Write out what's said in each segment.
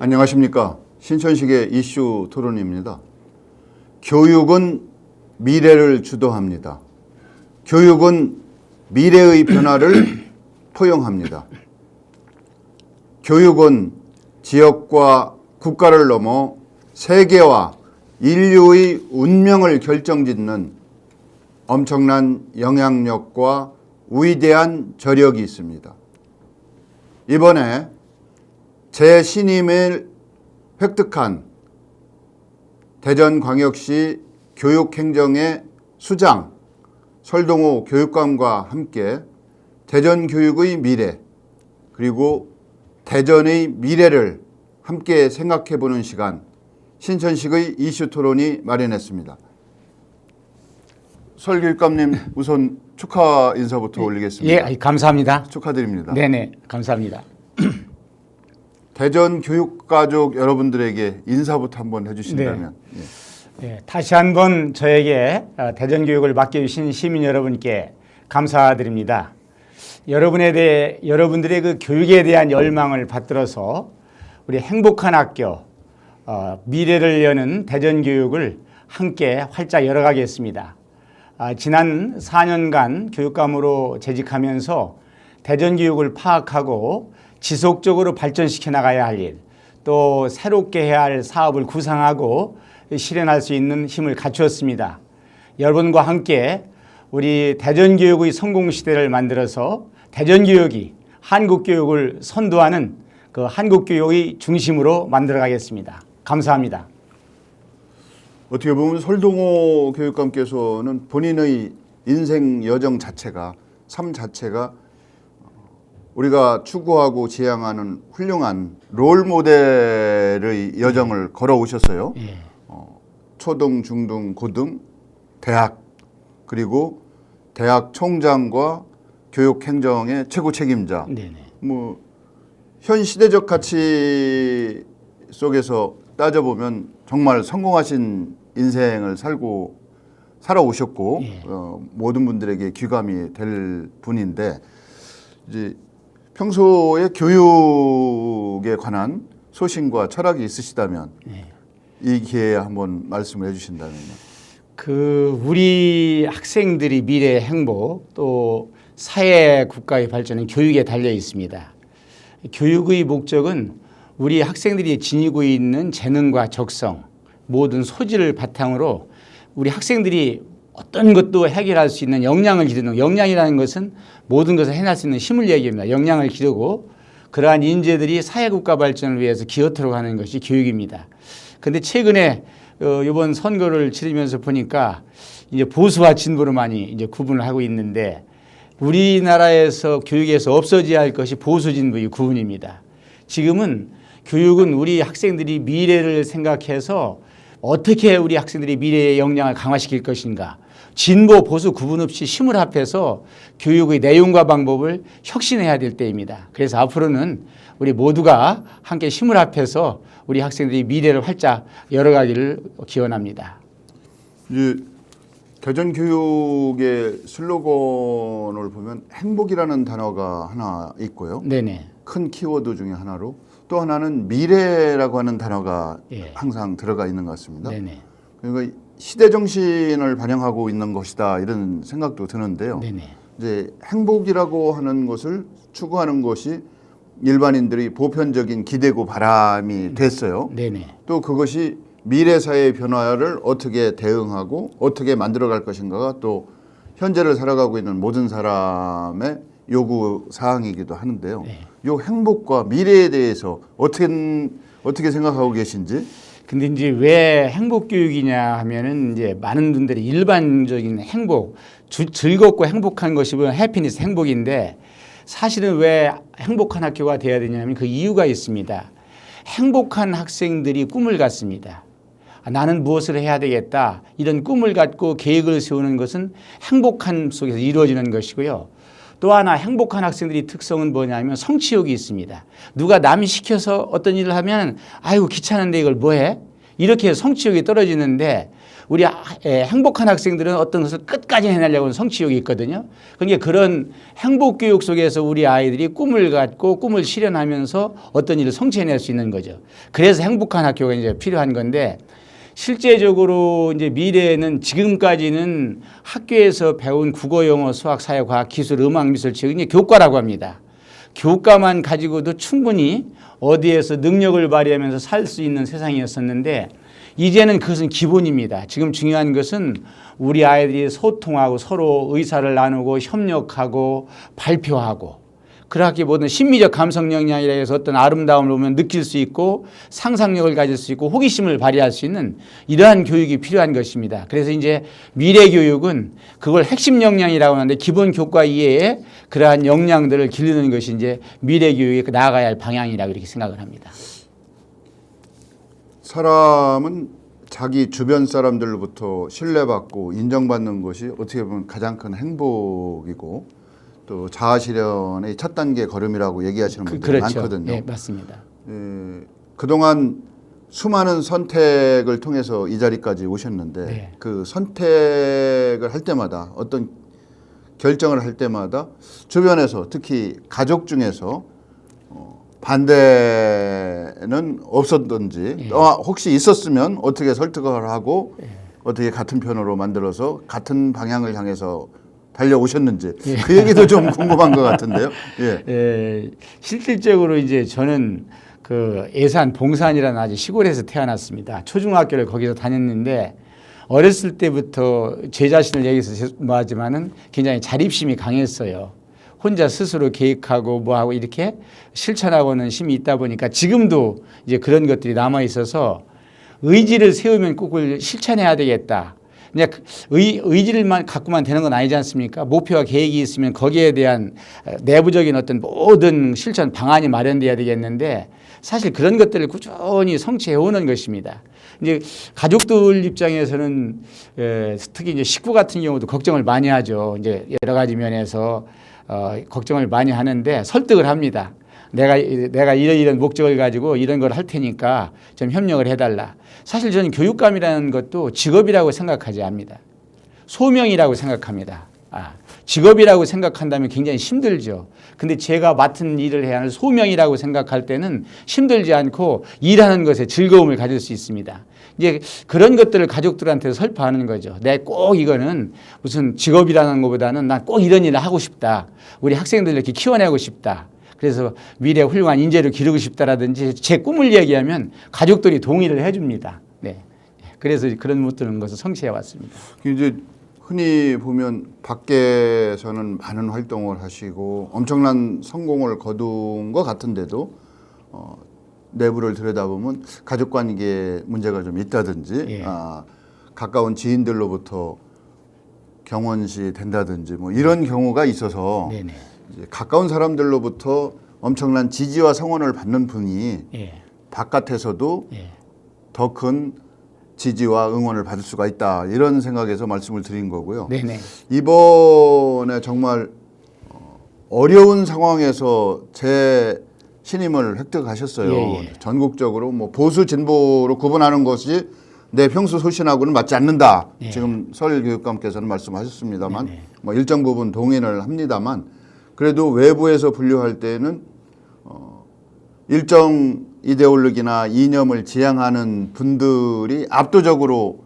안녕하십니까. 신천식의 이슈 토론입니다. 교육은 미래를 주도합니다. 교육은 미래의 변화를 포용합니다. 교육은 지역과 국가를 넘어 세계와 인류의 운명을 결정짓는 엄청난 영향력과 위대한 저력이 있습니다. 이번에 재신임을 획득한 대전광역시 교육행정의 수장 설동호 교육감과 함께 대전교육의 미래 그리고 대전의 미래를 함께 생각해보는 시간 신천식의 이슈 토론이 마련했습니다. 설 교육감님 우선 축하 인사부터 올리겠습니다. 예, 감사합니다. 축하드립니다. 네네, 감사합니다. 대전 교육가족 여러분들에게 인사부터 한번 해주신다면. 네. 네, 다시 한번 저에게 대전 교육을 맡겨주신 시민 여러분께 감사드립니다. 여러분들의 그 교육에 대한 열망을 받들어서 우리 행복한 학교, 미래를 여는 대전 교육을 함께 활짝 열어가겠습니다. 지난 4년간 교육감으로 재직하면서 대전 교육을 파악하고 지속적으로 발전시켜 나가야 할 일, 또 새롭게 해야 할 사업을 구상하고 실현할 수 있는 힘을 갖추었습니다. 여러분과 함께 우리 대전교육의 성공시대를 만들어서 대전교육이 한국교육을 선도하는 그 한국교육의 중심으로 만들어가겠습니다. 감사합니다. 어떻게 보면 설동호 교육감께서는 본인의 인생 여정 자체가, 삶 자체가 우리가 추구하고 지향하는 훌륭한 롤모델의 여정을 걸어오셨어요. 예. 초등, 중등, 고등, 대학 그리고 대학 총장과 교육행정의 최고 책임자. 네네. 뭐 현 시대적 가치 속에서 따져보면 정말 성공하신 인생을 살아오셨고 예. 모든 분들에게 귀감이 될 분인데 이제 평소에 교육에 관한 소신과 철학이 있으시다면 예. 이 기회에 한번 말씀을 해주신다면요. 우리 학생들이 미래의 행복 또 사회 국가의 발전은 교육에 달려 있습니다. 교육의 목적은 우리 학생들이 지니고 있는 재능과 적성, 모든 소질을 바탕으로 우리 학생들이 어떤 것도 해결할 수 있는 역량을 기르는, 역량이라는 것은 모든 것을 해낼 수 있는 힘을 얘기합니다. 역량을 기르고 그러한 인재들이 사회국가 발전을 위해서 기어들어 가는 것이 교육입니다. 그런데 최근에 이번 선거를 치르면서 보니까 이제 보수와 진보로 많이 이제 구분을 하고 있는데 우리나라에서 교육에서 없어져야 할 것이 보수 진보의 구분입니다. 지금은 교육은 우리 학생들이 미래를 생각해서 어떻게 우리 학생들이 미래의 역량을 강화시킬 것인가, 진보 보수 구분 없이 힘을 합해서 교육의 내용과 방법을 혁신해야 될 때입니다. 그래서 앞으로는 우리 모두가 함께 힘을 합해서 우리 학생들이 미래를 활짝 열어가기를 기원합니다. 이제 대전 교육의 슬로건을 보면 행복이라는 단어가 하나 있고요. 네네. 큰 키워드 중에 하나로 또 하나는 미래라고 하는 단어가 예. 항상 들어가 있는 것 같습니다. 네네. 그러니까 시대 정신을 반영하고 있는 것이다 이런 생각도 드는데요. 네네. 이제 행복이라고 하는 것을 추구하는 것이 일반인들이 보편적인 기대고 바람이 됐어요. 네네. 또 그것이 미래 사회의 변화를 어떻게 대응하고 어떻게 만들어갈 것인가가 또 현재를 살아가고 있는 모든 사람의 요구 사항이기도 하는데요. 네. 요 행복과 미래에 대해서 어떻게 생각하고 계신지? 근데 이제 왜 행복 교육이냐 하면은 이제 많은 분들이 일반적인 행복, 즐겁고 행복한 것이 보면 해피니스 행복인데 사실은 왜 행복한 학교가 돼야 되냐면 그 이유가 있습니다. 행복한 학생들이 꿈을 갖습니다. 나는 무엇을 해야 되겠다. 이런 꿈을 갖고 계획을 세우는 것은 행복한 속에서 이루어지는 것이고요. 또 하나 행복한 학생들이 특성은 뭐냐면 성취욕이 있습니다. 누가 남이 시켜서 어떤 일을 하면 아이고 귀찮은데 이걸 뭐 해? 이렇게 성취욕이 떨어지는데 행복한 학생들은 어떤 것을 끝까지 해내려고 하는 성취욕이 있거든요. 그러니까 그런 행복교육 속에서 우리 아이들이 꿈을 갖고 꿈을 실현하면서 어떤 일을 성취해낼 수 있는 거죠. 그래서 행복한 학교가 이제 필요한 건데 실제적으로 이제 미래에는 지금까지는 학교에서 배운 국어, 영어, 수학, 사회, 과학, 기술, 음악, 미술, 체육 이게 교과라고 합니다. 교과만 가지고도 충분히 어디에서 능력을 발휘하면서 살 수 있는 세상이었었는데 이제는 그것은 기본입니다. 지금 중요한 것은 우리 아이들이 소통하고 서로 의사를 나누고 협력하고 발표하고 그렇게 모든 심미적 감성 역량이라 해서 어떤 아름다움을 보면 느낄 수 있고 상상력을 가질 수 있고 호기심을 발휘할 수 있는 이러한 교육이 필요한 것입니다. 그래서 이제 미래 교육은 그걸 핵심 역량이라고 하는데 기본 교과 이외에 그러한 역량들을 기르는 것이 이제 미래 교육에 나아가야 할 방향이라고 이렇게 생각을 합니다. 사람은 자기 주변 사람들로부터 신뢰받고 인정받는 것이 어떻게 보면 가장 큰 행복이고 또 자아 실현의 첫 단계 걸음이라고 얘기하시는 분들이 그렇죠. 많거든요. 네, 맞습니다. 그동안 수많은 선택을 통해서 이 자리까지 오셨는데 네. 그 선택을 할 때마다 어떤 결정을 할 때마다 주변에서 특히 가족 중에서 반대는 없었던지 혹시 있었으면 어떻게 설득을 하고 어떻게 같은 편으로 만들어서 같은 방향을 향해서 달려오셨는지 그 얘기도 좀 궁금한 것 같은데요. 예. 실질적으로 이제 저는 그 예산 봉산이라는 아주 시골에서 태어났습니다. 초중학교를 거기서 다녔는데 어렸을 때부터 제 자신을 얘기해서 뭐하지만은 굉장히 자립심이 강했어요. 혼자 스스로 계획하고 뭐하고 이렇게 실천하고는 힘이 있다 보니까 지금도 이제 그런 것들이 남아 있어서 의지를 세우면 꼭 실천해야 되겠다. 그냥 의지를만 갖고만 되는 건 아니지 않습니까? 목표와 계획이 있으면 거기에 대한 내부적인 어떤 모든 실천 방안이 마련돼야 되겠는데 사실 그런 것들을 꾸준히 성취해 오는 것입니다. 이제 가족들 입장에서는 특히 이제 식구 같은 경우도 걱정을 많이 하죠. 이제 여러 가지 면에서 걱정을 많이 하는데 설득을 합니다. 내가 이런 목적을 가지고 이런 걸 할 테니까 좀 협력을 해달라. 사실 저는 교육감이라는 것도 직업이라고 생각하지 않습니다. 소명이라고 생각합니다. 직업이라고 생각한다면 굉장히 힘들죠. 근데 제가 맡은 일을 해야 하는 소명이라고 생각할 때는 힘들지 않고 일하는 것에 즐거움을 가질 수 있습니다. 이제 그런 것들을 가족들한테 설파하는 거죠. 내가 꼭 이거는 무슨 직업이라는 것보다는 난 꼭 이런 일을 하고 싶다. 우리 학생들 이렇게 키워내고 싶다. 그래서 미래 훌륭한 인재를 기르고 싶다라든지 제 꿈을 얘기하면 가족들이 동의를 해줍니다. 네. 그래서 그런 것을 성취해 왔습니다. 이제 흔히 보면 밖에서는 많은 활동을 하시고 엄청난 성공을 거둔 것 같은데도 내부를 들여다보면 가족관계에 문제가 좀 있다든지 가까운 지인들로부터 경원시 된다든지 뭐 이런 경우가 있어서 네네. 이제 가까운 사람들로부터 엄청난 지지와 성원을 받는 분이 바깥에서도 더 큰 지지와 응원을 받을 수가 있다 이런 생각에서 말씀을 드린 거고요. 네네. 이번에 정말 어려운 상황에서 제 신임을 획득하셨어요. 전국적으로 뭐 보수 진보로 구분하는 것이 내 평소 소신하고는 맞지 않는다. 지금 설 교육감께서는 말씀하셨습니다만 뭐 일정 부분 동의를 합니다만 그래도 외부에서 분류할 때는 일정 이데올로기나 이념을 지향하는 분들이 압도적으로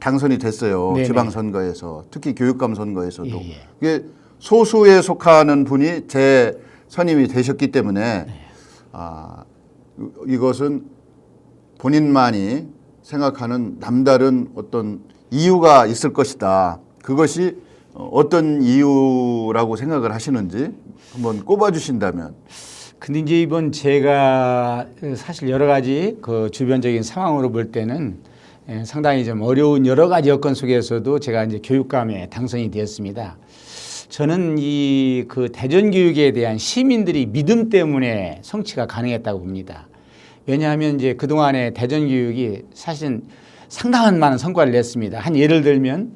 당선이 됐어요. 네네. 지방선거에서 특히 교육감 선거에서도 이게 소수에 속하는 분이 제 선임이 되셨기 때문에 이것은 본인만이 생각하는 남다른 어떤 이유가 있을 것이다. 그것이 어떤 이유라고 생각을 하시는지 한번 꼽아주신다면. 근데 이제 이번 제가 사실 여러 가지 그 주변적인 상황으로 볼 때는 상당히 좀 어려운 여러 가지 여건 속에서도 제가 이제 교육감에 당선이 되었습니다. 저는 이 그 대전 교육에 대한 시민들이 믿음 때문에 성취가 가능했다고 봅니다. 왜냐하면 이제 그동안의 대전 교육이 사실 상당한 많은 성과를 냈습니다. 한 예를 들면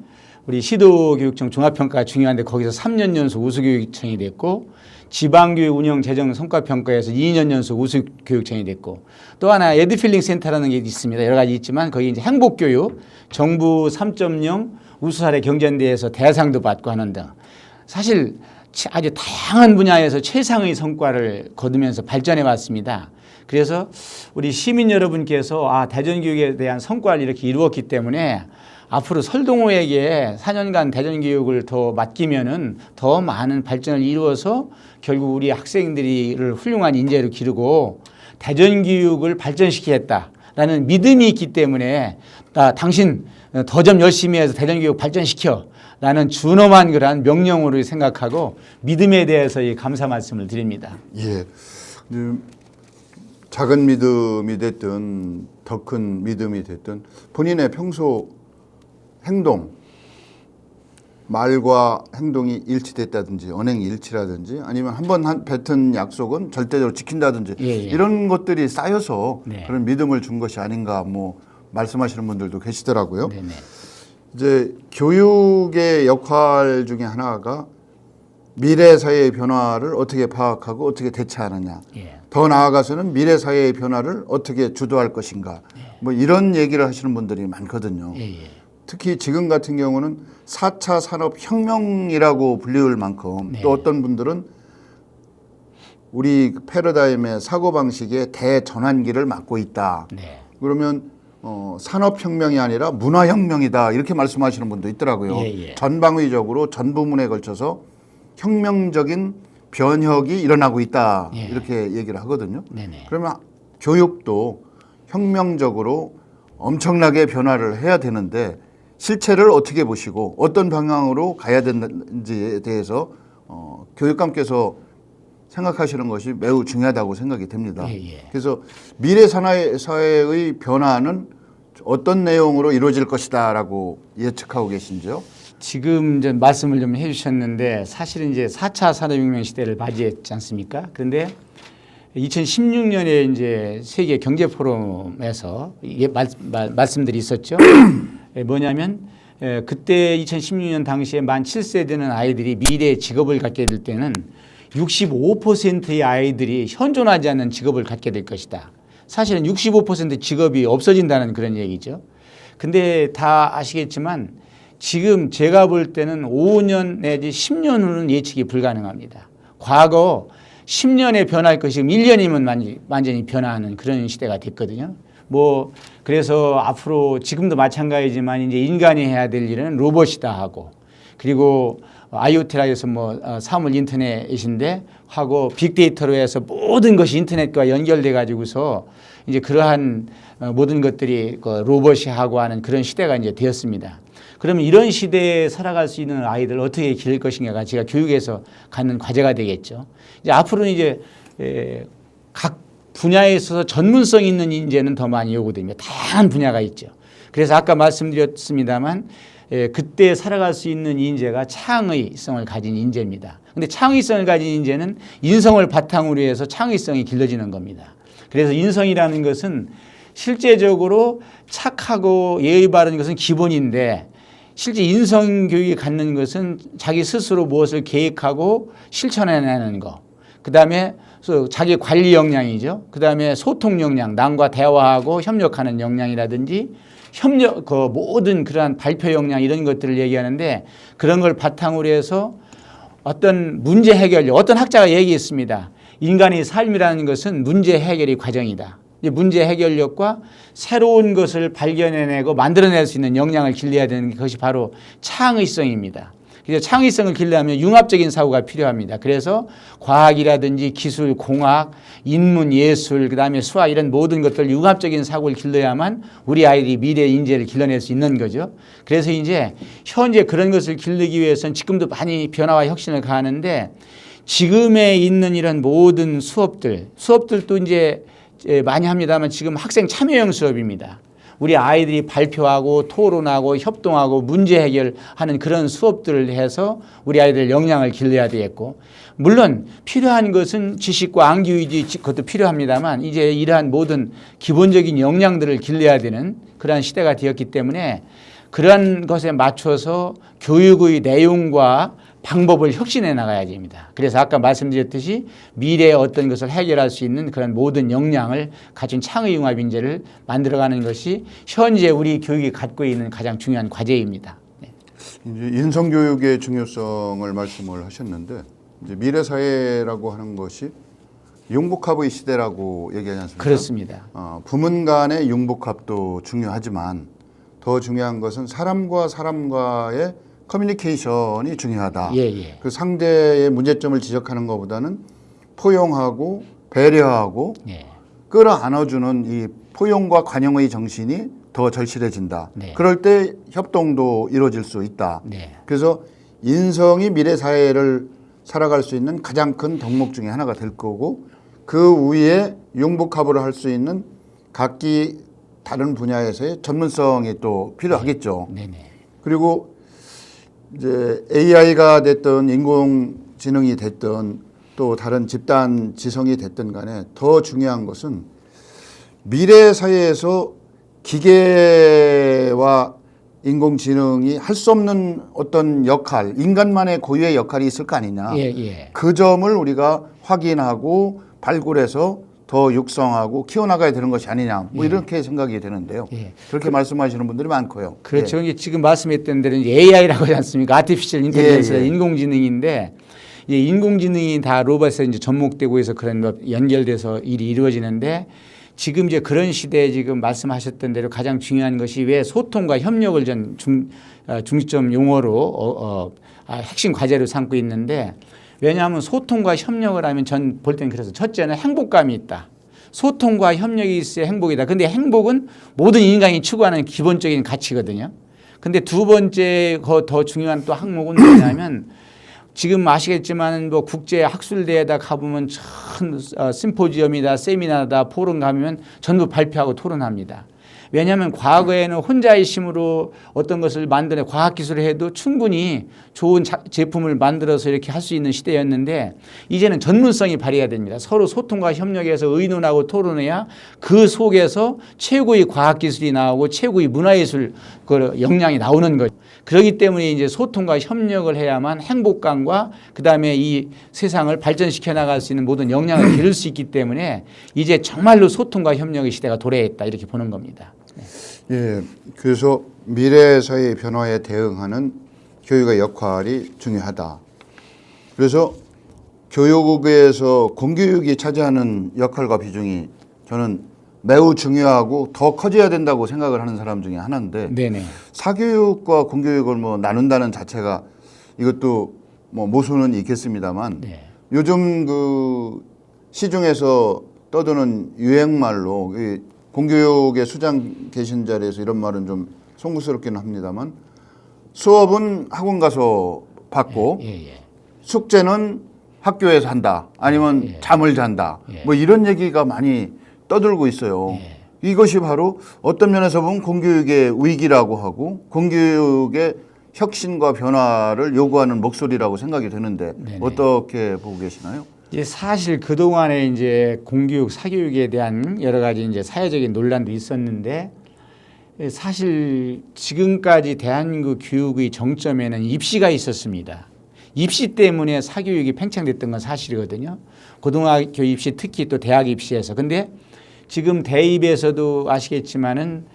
우리 시도교육청 종합평가가 중요한데 거기서 3년 연속 우수교육청이 됐고 지방교육 운영 재정 성과평가에서 2년 연속 우수교육청이 됐고 또 하나 에듀필링 센터라는 게 있습니다. 여러 가지 있지만 거기 이제 행복교육 정부 3.0 우수사례 경전대회에서 대상도 받고 하는 등 사실 아주 다양한 분야에서 최상의 성과를 거두면서 발전해 왔습니다. 그래서 우리 시민 여러분께서 대전교육에 대한 성과를 이렇게 이루었기 때문에 앞으로 설동호에게 4년간 대전교육을 더 맡기면은 더 많은 발전을 이루어서 결국 우리 학생들을 훌륭한 인재로 기르고 대전교육을 발전시키겠다라는 믿음이 있기 때문에 당신 더 좀 열심히 해서 대전교육 발전시켜 라는 준엄한 그러한 명령으로 생각하고 믿음에 대해서 이 감사 말씀을 드립니다. 예. 작은 믿음이 됐든 더 큰 믿음이 됐든 본인의 평소 행동, 말과 행동이 일치됐다든지 언행이 일치라든지 아니면 한번 뱉은 약속은 절대적으로 지킨다든지 이런 것들이 쌓여서 그런 믿음을 준 것이 아닌가 뭐 말씀하시는 분들도 계시더라고요. 네네. 이제 교육의 역할 중에 하나가 미래 사회의 변화를 어떻게 파악하고 어떻게 대처하느냐. 더 나아가서는 미래 사회의 변화를 어떻게 주도할 것인가. 뭐 이런 얘기를 하시는 분들이 많거든요. 특히 지금 같은 경우는 4차 산업혁명이라고 불리울 만큼 또 어떤 분들은 우리 패러다임의 사고방식의 대전환기를 맞고 있다. 그러면 산업혁명이 아니라 문화혁명이다 이렇게 말씀하시는 분도 있더라고요. 전방위적으로 전 부문에 걸쳐서 혁명적인 변혁이 일어나고 있다 이렇게 얘기를 하거든요. 그러면 교육도 혁명적으로 엄청나게 변화를 해야 되는데 실체를 어떻게 보시고 어떤 방향으로 가야 되는지에 대해서 교육감께서 생각하시는 것이 매우 중요하다고 생각이 됩니다. 그래서 미래 사회의 변화는 어떤 내용으로 이루어질 것이다라고 예측하고 계신지요? 지금 이제 말씀을 좀 해주셨는데 사실은 이제 4차 산업혁명 시대를 맞이했지 않습니까? 그런데 2016년에 이제 세계 경제 포럼에서 이게 말씀들이 있었죠. 뭐냐면 그때 2016년 당시에 만 7세 되는 아이들이 미래의 직업을 갖게 될 때는 65%의 아이들이 현존하지 않는 직업을 갖게 될 것이다. 사실은 65% 직업이 없어진다는 그런 얘기죠. 근데 다 아시겠지만 지금 제가 볼 때는 5년 내지 10년 후는 예측이 불가능합니다. 과거 10년에 변할 것이 1년이면 완전히 변화하는 그런 시대가 됐거든요. 뭐 그래서 앞으로 지금도 마찬가지지만 이제 인간이 해야 될 일은 로봇이다 하고 그리고 IoT라 해서 뭐 사물 인터넷인데 하고 빅데이터로 해서 모든 것이 인터넷과 연결돼 가지고서 이제 그러한 모든 것들이 그 로봇이 하고 하는 그런 시대가 이제 되었습니다. 그러면 이런 시대에 살아갈 수 있는 아이들을 어떻게 기를 것인가가 제가 교육에서 갖는 과제가 되겠죠. 이제 앞으로는 이제 각 분야에 있어서 전문성 있는 인재는 더 많이 요구됩니다. 다양한 분야가 있죠. 그래서 아까 말씀드렸습니다만 그때 살아갈 수 있는 인재가 창의성을 가진 인재입니다. 그런데 창의성을 가진 인재는 인성을 바탕으로 해서 창의성이 길러지는 겁니다. 그래서 인성이라는 것은 실제적으로 착하고 예의 바른 것은 기본인데 실제 인성 교육이 갖는 것은 자기 스스로 무엇을 계획하고 실천해내는 거. 그다음에 자기 관리 역량이죠. 그다음에 소통 역량, 남과 대화하고 협력하는 역량이라든지 그 모든 그러한 발표 역량 이런 것들을 얘기하는데 그런 걸 바탕으로 해서 어떤 문제 해결, 어떤 학자가 얘기했습니다. 인간의 삶이라는 것은 문제 해결의 과정이다. 문제 해결력과 새로운 것을 발견해내고 만들어낼 수 있는 역량을 길러야 되는 것이 바로 창의성입니다. 그래서 창의성을 길러려면 융합적인 사고가 필요합니다. 그래서 과학이라든지 기술, 공학, 인문, 예술, 그다음에 수학 이런 모든 것들 융합적인 사고를 길러야만 우리 아이들이 미래 인재를 길러낼 수 있는 거죠. 그래서 이제 현재 그런 것을 길르기 위해서는 지금도 많이 변화와 혁신을 가하는데 지금에 있는 이런 모든 수업들도 이제 많이 합니다만 지금 학생 참여형 수업입니다. 우리 아이들이 발표하고 토론하고 협동하고 문제 해결하는 그런 수업들을 해서 우리 아이들 역량을 길러야 되겠고 물론 필요한 것은 지식과 암기의지 그것도 필요합니다만 이제 이러한 모든 기본적인 역량들을 길러야 되는 그러한 시대가 되었기 때문에 그런 것에 맞춰서 교육의 내용과 방법을 혁신해 나가야 됩니다. 그래서 아까 말씀드렸듯이 미래의 어떤 것을 해결할 수 있는 그런 모든 역량을 가진 창의융합 인재를 만들어가는 것이 현재 우리 교육이 갖고 있는 가장 중요한 과제입니다. 네. 이제 인성교육의 중요성을 말씀을 하셨는데 이제 미래 사회라고 하는 것이 융복합의 시대라고 얘기하지 않습니까? 그렇습니다. 부문 간의 융복합도 중요하지만 더 중요한 것은 사람과 사람과의 커뮤니케이션이 중요하다. 예, 예. 그 상대의 문제점을 지적하는 것보다는 포용하고 배려하고 예. 끌어안아주는 이 포용과 관용의 정신이 더 절실해진다. 네. 그럴 때 협동도 이루어질 수 있다. 네. 그래서 인성이 미래 사회를 살아갈 수 있는 가장 큰 덕목 중에 하나가 될 거고 그 위에 융복합으로 할 수 있는 각기 다른 분야에서의 전문성이 또 필요하겠죠. 네네. 그리고 이제 AI가 됐든 인공지능이 됐든 또 다른 집단 지성이 됐든 간에 더 중요한 것은 미래 사회에서 기계와 인공지능이 할 수 없는 어떤 역할, 인간만의 고유의 역할이 있을 거 아니냐. 예, 예. 그 점을 우리가 확인하고 발굴해서 더 육성하고 키워나가야 되는 것이 아니냐. 뭐 이렇게 생각이 되는데요. 예. 그렇게 말씀하시는 분들이 많고요. 그렇죠. 이제 지금 말씀했던 대로 AI라고 하지 않습니까? 아티피셜 인텔리전스 예, 예. 인공지능인데 이 인공지능이 다 로봇에 이제 접목되고 해서 그런 뭐 연결돼서 일이 이루어지는데 지금 이제 그런 시대에 지금 말씀하셨던 대로 가장 중요한 것이 왜 소통과 협력을 중점 용어로 핵심 과제로 삼고 있는데 왜냐하면 소통과 협력을 하면 전 볼 때는 그래서 첫째는 행복감이 있다. 소통과 협력이 있어야 행복이다. 근데 행복은 모든 인간이 추구하는 기본적인 가치거든요. 근데 두 번째 더 중요한 또 항목은 뭐냐면 지금 아시겠지만 뭐 국제 학술대회에다 가보면 전 심포지엄이다, 세미나다, 포럼 가면 전부 발표하고 토론합니다. 왜냐하면 과거에는 혼자의 힘으로 어떤 것을 만드는 과학기술을 해도 충분히 좋은 제품을 만들어서 이렇게 할 수 있는 시대였는데 이제는 전문성이 발휘해야 됩니다. 서로 소통과 협력해서 의논하고 토론해야 그 속에서 최고의 과학기술이 나오고 최고의 문화예술 그 역량이 나오는 거죠. 그렇기 때문에 이제 소통과 협력을 해야만 행복감과 그다음에 이 세상을 발전시켜 나갈 수 있는 모든 역량을 기를 수 있기 때문에 이제 정말로 소통과 협력의 시대가 도래했다 이렇게 보는 겁니다. 예, 그래서 미래 사회의 변화에 대응하는 교육의 역할이 중요하다. 그래서 교육에서 공교육이 차지하는 역할과 비중이 저는 매우 중요하고 더 커져야 된다고 생각을 하는 사람 중에 하나인데 네네. 사교육과 공교육을 뭐 나눈다는 자체가 이것도 뭐 모순은 있겠습니다만 네. 요즘 그 시중에서 떠드는 유행말로 이 공교육의 수장 계신 자리에서 이런 말은 좀 송구스럽기는 합니다만 수업은 학원 가서 받고 숙제는 학교에서 한다 아니면 잠을 잔다 뭐 이런 얘기가 많이 떠들고 있어요. 이것이 바로 어떤 면에서 보면 공교육의 위기라고 하고 공교육의 혁신과 변화를 요구하는 목소리라고 생각이 되는데 네네. 어떻게 보고 계시나요? 이제 사실 그 동안에 이제 공교육, 사교육에 대한 여러 가지 이제 사회적인 논란도 있었는데 사실 지금까지 대한민국 교육의 정점에는 입시가 있었습니다. 입시 때문에 사교육이 팽창됐던 건 사실이거든요. 고등학교 입시 특히 또 대학 입시에서. 근데 지금 대입에서도 아시겠지만은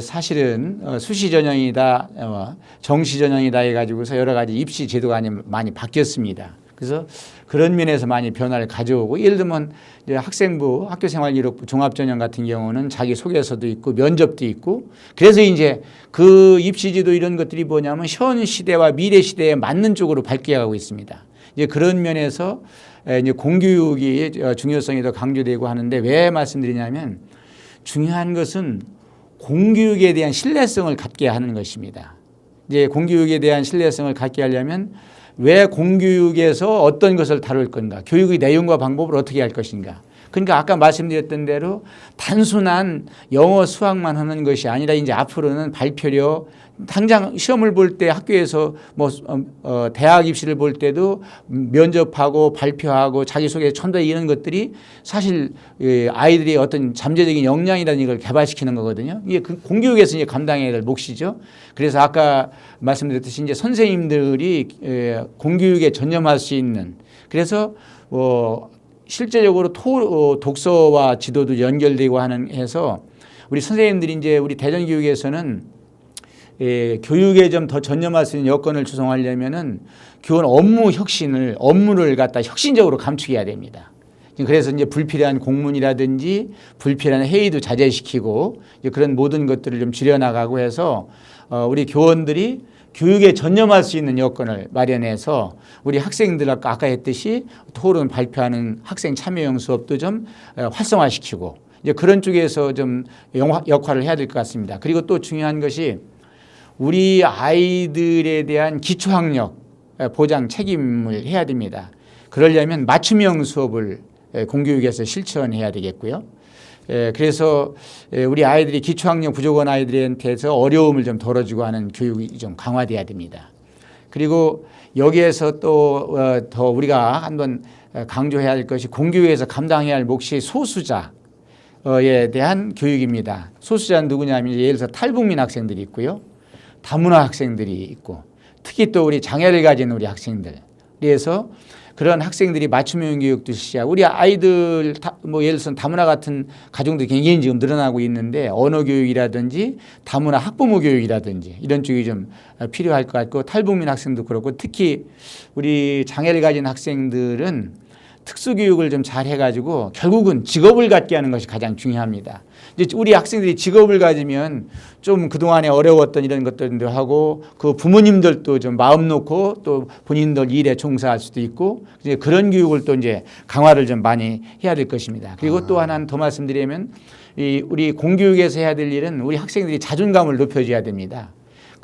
사실은 수시 전형이다, 정시 전형이다 해가지고서 여러 가지 입시 제도가 많이 바뀌었습니다. 그래서 그런 면에서 많이 변화를 가져오고 예를 들면 이제 학생부 학교생활기록부 종합전형 같은 경우는 자기 소개서도 있고 면접도 있고 그래서 이제 그 입시지도 이런 것들이 뭐냐면 현 시대와 미래 시대에 맞는 쪽으로 바뀌어가고 있습니다. 이제 그런 면에서 이제 공교육이 중요성이 더 강조되고 하는데 왜 말씀드리냐면 중요한 것은 공교육에 대한 신뢰성을 갖게 하는 것입니다. 이제 공교육에 대한 신뢰성을 갖게 하려면 왜 공교육에서 어떤 것을 다룰 건가? 교육의 내용과 방법을 어떻게 할 것인가? 그러니까 아까 말씀드렸던 대로 단순한 영어 수학만 하는 것이 아니라 이제 앞으로는 발표력, 당장 시험을 볼 때 학교에서 뭐 대학 입시를 볼 때도 면접하고 발표하고 자기소개 첨단 이런 것들이 사실 아이들의 어떤 잠재적인 역량이라는 걸 개발시키는 거거든요. 이게 그 공교육에서 이제 감당해야 될 몫이죠. 그래서 아까 말씀드렸듯이 이제 선생님들이 공교육에 전념할 수 있는, 그래서 실제적으로 독서와 지도도 연결되고 하는 해서 우리 선생님들이 이제 우리 대전교육에서는 교육에 좀 더 전념할 수 있는 여건을 조성하려면은 교원 업무를 갖다 혁신적으로 감축해야 됩니다. 그래서 이제 불필요한 공문이라든지 불필요한 회의도 자제시키고 이제 그런 모든 것들을 좀 줄여나가고 해서 우리 교원들이 교육에 전념할 수 있는 여건을 마련해서 우리 학생들 아까 했듯이 토론 발표하는 학생 참여형 수업도 좀 활성화시키고 이제 그런 쪽에서 좀 역할을 해야 될 것 같습니다. 그리고 또 중요한 것이 우리 아이들에 대한 기초학력 보장 책임을 해야 됩니다. 그러려면 맞춤형 수업을 공교육에서 실천해야 되겠고요. 그래서 우리 아이들이 기초학력 부족한 아이들한테서 어려움을 좀 덜어주고 하는 교육이 좀 강화돼야 됩니다. 그리고 여기에서 또 더 우리가 한번 강조해야 할 것이 공교육에서 감당해야 할 몫이 소수자에 대한 교육입니다. 소수자는 누구냐면 예를 들어서 탈북민 학생들이 있고요. 다문화 학생들이 있고 특히 또 우리 장애를 가진 우리 학생들. 그래서 그런 학생들이 맞춤형 교육도 시작. 우리 아이들 뭐 예를 들어서 다문화 같은 가정들이 굉장히 지금 늘어나고 있는데 언어 교육이라든지 다문화 학부모 교육이라든지 이런 쪽이 좀 필요할 것 같고 탈북민 학생도 그렇고 특히 우리 장애를 가진 학생들은 특수교육을 좀 잘 해가지고 결국은 직업을 갖게 하는 것이 가장 중요합니다. 이제 우리 학생들이 직업을 가지면 좀 그동안에 어려웠던 이런 것들도 하고 그 부모님들도 좀 마음 놓고 또 본인들 일에 종사할 수도 있고 이제 그런 교육을 또 이제 강화를 좀 많이 해야 될 것입니다. 그리고 또 하나는 더 말씀드리면 우리 공교육에서 해야 될 일은 우리 학생들이 자존감을 높여줘야 됩니다.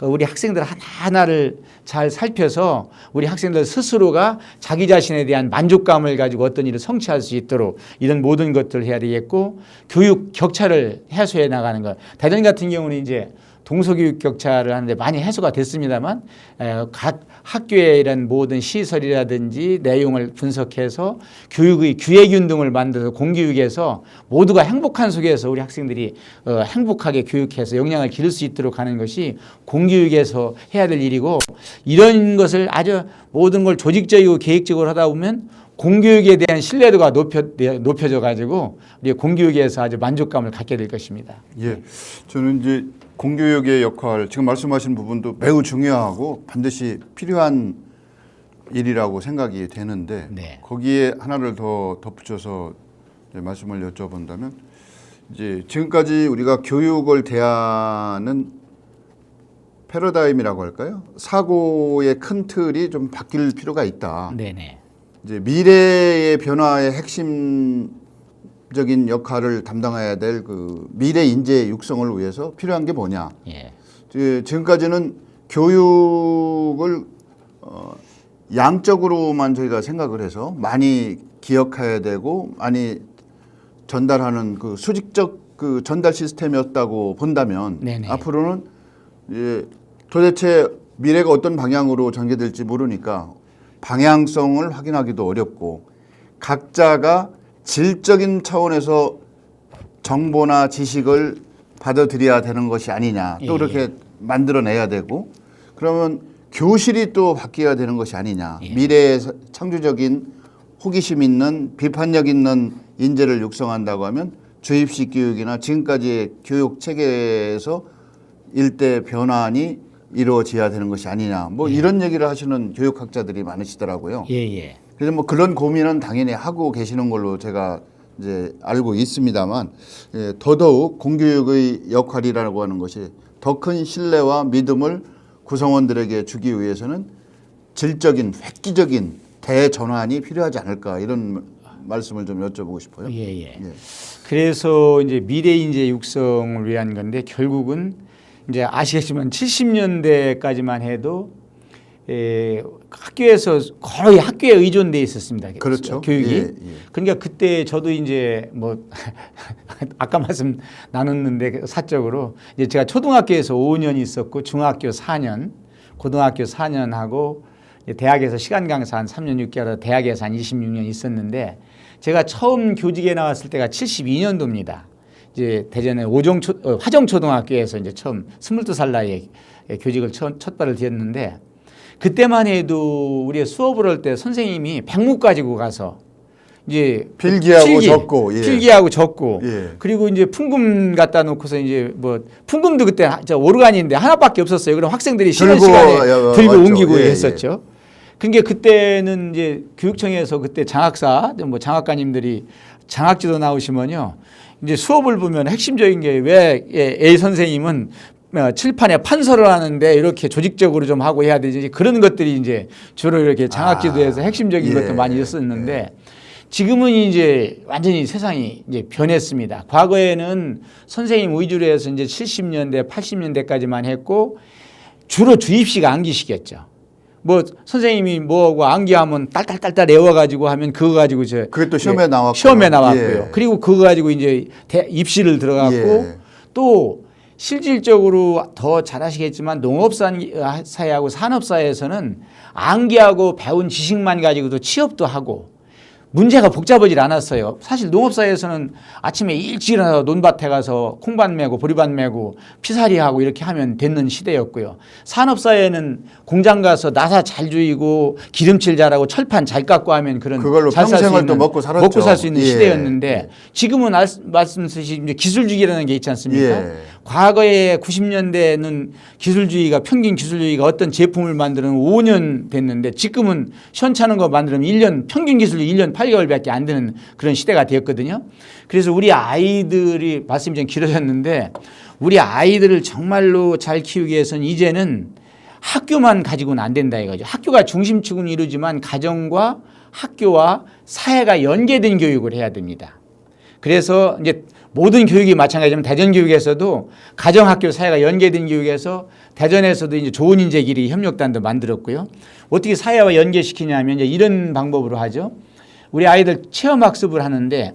우리 학생들 하나하나를 잘 살펴서 우리 학생들 스스로가 자기 자신에 대한 만족감을 가지고 어떤 일을 성취할 수 있도록 이런 모든 것들을 해야 되겠고 교육 격차를 해소해 나가는 것. 대전 같은 경우는 이제 동서교육 격차를 하는데 많이 해소가 됐습니다만 각 학교의 이런 모든 시설이라든지 내용을 분석해서 교육의 기획윤 등을 만들어서 공교육에서 모두가 행복한 속에서 우리 학생들이 행복하게 교육해서 역량을 기를 수 있도록 하는 것이 공교육에서 해야 될 일이고 이런 것을 아주 모든 걸 조직적이고 계획적으로 하다 보면 공교육에 대한 신뢰도가 높여져 가지고 우리 공교육에서 아주 만족감을 갖게 될 것입니다. 예, 저는 이제 공교육의 역할 지금 말씀하신 부분도 매우 중요하고 반드시 필요한 일이라고 생각이 되는데 네. 거기에 하나를 더 덧붙여서 이제 말씀을 여쭤본다면 이제 지금까지 우리가 교육을 대하는 패러다임이라고 할까요? 사고의 큰 틀이 좀 바뀔 필요가 있다. 네네. 이제 미래의 변화의 핵심적인 역할을 담당해야 될 그 미래 인재 육성을 위해서 필요한 게 뭐냐? 예. 지금까지는 교육을 양적으로만 저희가 생각을 해서 많이 기억해야 되고 많이 전달하는 그 수직적 그 전달 시스템이었다고 본다면 네네. 앞으로는 도대체 미래가 어떤 방향으로 전개될지 모르니까 방향성을 확인하기도 어렵고 각자가 질적인 차원에서 정보나 지식을 받아들여야 되는 것이 아니냐 또 이렇게 만들어내야 되고 그러면 교실이 또 바뀌어야 되는 것이 아니냐 미래의 창조적인 호기심 있는 비판력 있는 인재를 육성한다고 하면 주입식 교육이나 지금까지의 교육 체계에서 일대 변환이 이루어져야 되는 것이 아니냐 뭐 이런 얘기를 하시는 교육학자들이 많으시더라고요. 예예. 그래서 뭐 그런 고민은 당연히 하고 계시는 걸로 제가 이제 알고 있습니다만 더더욱 공교육의 역할이라고 하는 것이 더 큰 신뢰와 믿음을 구성원들에게 주기 위해서는 질적인 획기적인 대전환이 필요하지 않을까 이런 말씀을 좀 여쭤보고 싶어요. 예예. 그래서 이제 미래 인재 육성을 위한 건데 결국은 이제 아시겠지만 70년대까지만 해도 학교에서 거의 학교에 의존돼 있었습니다. 그렇죠. 교육이. 예, 예. 그러니까 그때 저도 이제 뭐 아까 말씀 나눴는데 사적으로 이제 제가 초등학교에서 5년 있었고 중학교 4년, 고등학교 4년 하고 대학에서 시간 강사 한 3년 6개월, 대학에서 한 26년 있었는데 제가 처음 교직에 나왔을 때가 72년도입니다. 이제 대전의 화정초등학교에서 이제 처음 22살 나이에 교직을 첫 발을 디뎠는데 그때만 해도 우리 수업을 할 때 선생님이 백묵 가지고 가서 이제 필기하고 적고, 예. 필기하고 적고, 예. 그리고 이제 풍금 갖다 놓고서 이제 뭐 풍금도 그때 오르간인데 하나밖에 없었어요. 그럼 학생들이 쉬는 시간에 들고 맞죠. 옮기고 예, 했었죠. 그러니까 그때는 이제 교육청에서 그때 장학사, 뭐 장학관님들이 장학지도 나오시면요, 이제 수업을 보면 핵심적인 게 왜 A 선생님은 칠판에 판서를 하는데 이렇게 조직적으로 좀 하고 해야 되지, 그런 것들이 이제 주로 이렇게 장학지도에서 핵심적인 것도 많이 있었는데 지금은 이제 완전히 세상이 이제 변했습니다. 과거에는 선생님 위주로 해서 이제 70년대, 80년대까지만 했고 주로 주입식 암기식이었죠. 뭐 선생님이 뭐하고 암기하면 딸딸딸딸 외워가지고 하면 그거 가지고 그게 또 시험에 나왔고요. 시험에 나왔고요. 예. 그리고 그거 가지고 이제 입시를 들어갔고 예. 또 실질적으로 더 잘하시겠지만 농업사회하고 산업사회에서는 암기하고 배운 지식만 가지고도 취업도 하고 문제가 복잡하지 않았어요. 사실 농업사회에서는 아침에 일찍 일어나서 논밭에 가서 콩밭 메고 보리밭 메고 피살이하고 이렇게 하면 되는 시대였고요. 산업사회는 공장 가서 나사 잘 조이고 기름칠 잘하고 철판 잘 깎고 하면 그런 그걸로 평생을 또 먹고 살았죠. 먹고 살 수 있는 예. 시대였는데 지금은 말씀하신 기술주의라는 게 있지 않습니까? 예. 과거에 90년대는 기술주의가 평균 기술주의가 어떤 제품을 만드는 5년 됐는데 지금은 시원찮은 거 만들면 1년 평균 기술이 1년 8개월밖에 안 되는 그런 시대가 되었거든요. 그래서 우리 아이들이 말씀이 좀 길어졌는데 우리 아이들을 정말로 잘 키우기 위해서는 이제는 학교만 가지고는 안 된다 이거죠. 학교가 중심축은 이루지만 가정과 학교와 사회가 연계된 교육을 해야 됩니다. 그래서 이제 모든 교육이 마찬가지지만 대전교육에서도 가정학교 사회가 연계된 교육에서 대전에서도 이제 좋은 인재 기르기 협력단도 만들었고요. 어떻게 사회와 연계시키냐면 이제 이런 방법으로 하죠. 우리 아이들 체험학습을 하는데